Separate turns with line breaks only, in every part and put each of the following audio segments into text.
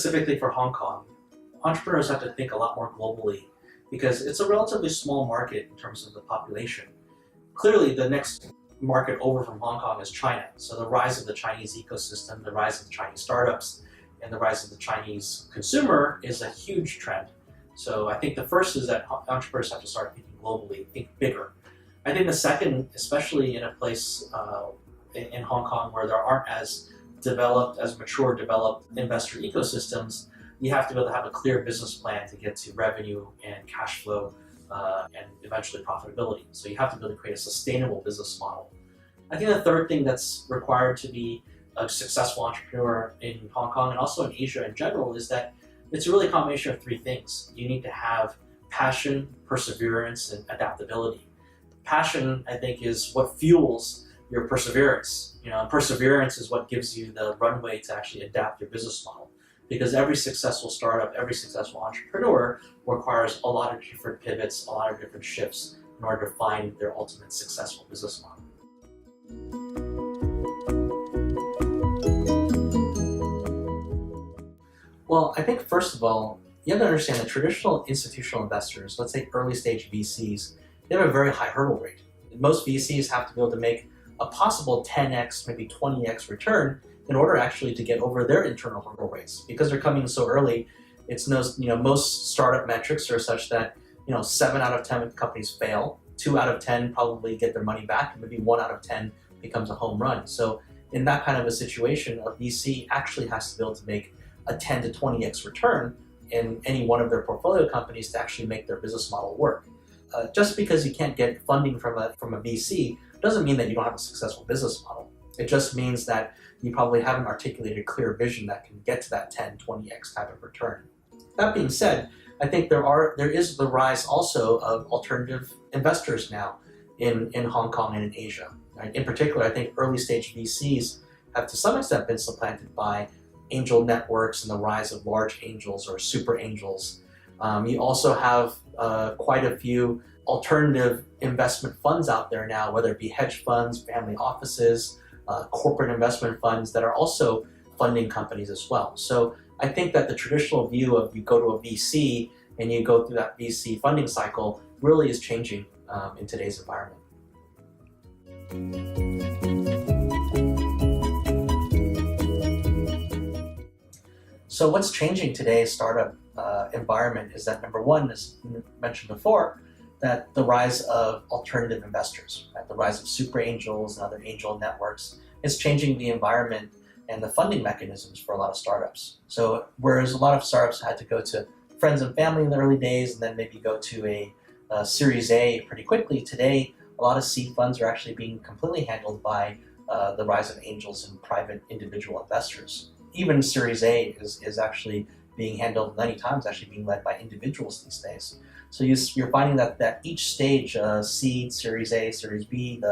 specifically for Hong Kong, entrepreneurs have to think a lot more globally because it's a relatively small market in terms of the population. Clearly, the next market over from Hong Kong is China. So the rise of the Chinese ecosystem, the rise of the Chinese startups, and the rise of the Chinese consumer is a huge trend. So I think the first is that entrepreneurs have to start thinking globally, think bigger. I think the second, especially in a place in Hong Kong where there aren't as mature, developed investor ecosystems, you have to be able to have a clear business plan to get to revenue and cash flow and eventually profitability. So you have to be able to create a sustainable business model. I think the third thing that's required to be a successful entrepreneur in Hong Kong and also in Asia in general is that it's really a combination of three things. You need to have passion, perseverance, and adaptability. Passion, I think, is what fuels your perseverance. Perseverance is what gives you the runway to actually adapt your business model. Because every successful startup, every successful entrepreneur requires a lot of different pivots, a lot of different shifts in order to find their ultimate successful business model. Well, I think first of all, you have to understand that traditional institutional investors, let's say early stage VCs, they have a very high hurdle rate. Most VCs have to be able to make a possible 10x, maybe 20x return in order actually to get over their internal hurdle rates. Because they're coming so early, it's most startup metrics are such that 7 out of 10 companies fail, 2 out of 10 probably get their money back, and maybe 1 out of 10 becomes a home run. So in that kind of a situation, a VC actually has to be able to make a 10 to 20x return in any one of their portfolio companies to actually make their business model work. Just because you can't get funding from a VC doesn't mean that you don't have a successful business model. It just means that you probably haven't articulated a clear vision that can get to that 10, 20x type of return. That being said, I think there is the rise also of alternative investors now in Hong Kong and in Asia. Right? In particular, I think early stage VCs have to some extent been supplanted by angel networks and the rise of large angels or super angels. You also have quite a few alternative investment funds out there now, whether it be hedge funds, family offices, corporate investment funds that are also funding companies as well. So I think that the traditional view of you go to a VC and you go through that VC funding cycle really is changing in today's environment. So what's changing today's startup environment is that number one, as mentioned before, that the rise of alternative investors, right? The rise of super angels and other angel networks is changing the environment and the funding mechanisms for a lot of startups. So whereas a lot of startups had to go to friends and family in the early days and then maybe go to a Series A pretty quickly, today a lot of seed funds are actually being completely handled by the rise of angels and private individual investors. Even Series A is actually being handled many times, actually being led by individuals these days. So you're finding that each stage, seed, Series A, Series B,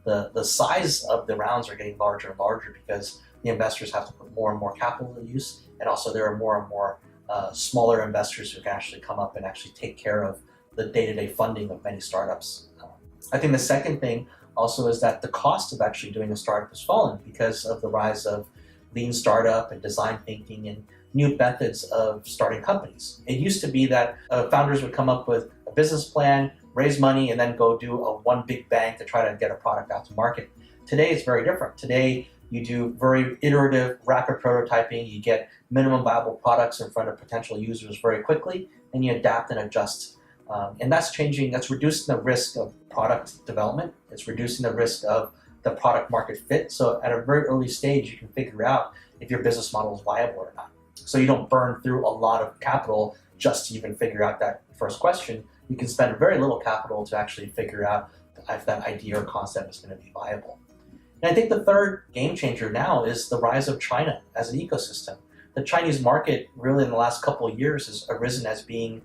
the size of the rounds are getting larger and larger because the investors have to put more and more capital to use, and also there are more and more smaller investors who can actually come up and actually take care of the day-to-day funding of many startups. I think the second thing also is that the cost of actually doing a startup has fallen because of the rise of lean startup and design thinking and new methods of starting companies. It used to be that founders would come up with a business plan, raise money, and then go do a one big bang to try to get a product out to market. Today it's very different. Today you do very iterative, rapid prototyping, you get minimum viable products in front of potential users very quickly, and you adapt and adjust. And that's changing, that's reducing the risk of product development, it's reducing the risk of the product market fit. So at a very early stage, you can figure out if your business model is viable or not. So you don't burn through a lot of capital just to even figure out that first question. You can spend very little capital to actually figure out if that idea or concept is going to be viable. And I think the third game changer now is the rise of China as an ecosystem. The Chinese market really in the last couple of years has arisen as being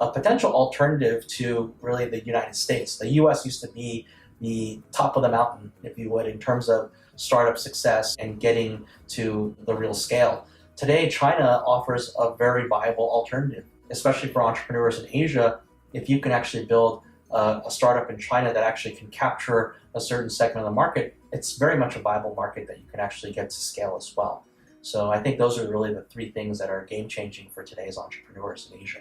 a potential alternative to really the United States. The US used to be the top of the mountain, if you would, in terms of startup success and getting to the real scale. Today, China offers a very viable alternative, especially for entrepreneurs in Asia. If you can actually build a startup in China that actually can capture a certain segment of the market, it's very much a viable market that you can actually get to scale as well. So I think those are really the three things that are game changing for today's entrepreneurs in Asia.